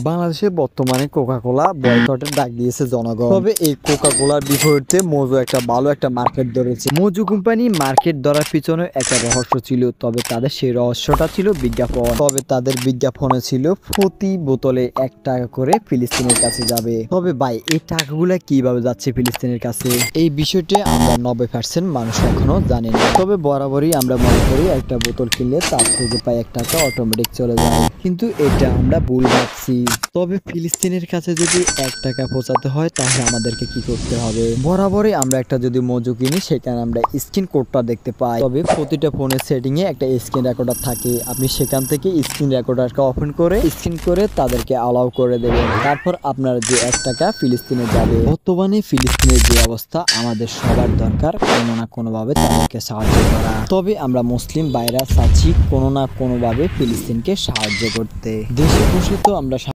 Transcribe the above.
বাংলাদেশে বর্তমানে কোকা-কোলা বয়কটের ডাক দিয়েছে জনগণ। তবে এই কোকা-কোলার বিপরীতে মজু একটা ভালো একটা মার্কেট ধরেছে। মজু কোম্পানি মার্কেট ধরার পিছনে একটা রহস্য ছিল, তবে তাদের সেই রহস্যটা ছিল বিজ্ঞাপন। তবে তাদের বিজ্ঞাপনে ছিল প্রতি বোতলে 1 টাকা করে ফিলিস্তিনের কাছে যাবে। তবে ভাই এই টাকাগুলা কিভাবে যাচ্ছে ফিলিস্তিনের কাছে, এই বিষয়টি আমরা 90% মানুষ এখনো জানি না। তবে বরাবরই আমরা মনে করি একটা বোতল কিনলে তার থেকে প্রায় 1 টাকা অটোমেটিক চলে যায়, কিন্তু এটা আমরা ভুল ভাবছি। তবে ফিলিস্তিনের কাছে যদি 1 টাকা পৌঁছাতে হয় তাহলে আমাদেরকে কি করতে হবে? বরাবরই আমরা একটা যদি মজু কিনি সেখানে আমরা স্ক্রিন কোডটা দেখতে পাই। তবে প্রতিটা ফোনের সেটিং এ একটা স্ক্রিন রেকর্ডার থাকে, আপনি সেখান থেকে স্ক্রিন রেকর্ডারকে ওপেন করে স্ক্রিন করে তাদেরকে অ্যালাউ করে দেবেন। তারপর আপনার যে 1 টাকা ফিলিস্তিনে যাবে। বর্তমানে ফিলিস্তিনের যে অবস্থা, আমাদের সবার দরকার কোনো না কোনোভাবে তাদেরকে সাহায্য করা। তবে আমরা মুসলিম ভাইরা চাচ্ছি কোনো না কোনোভাবে ফিলিস্তিনকে সাহায্য করতে। দেশে বসে তো আমরা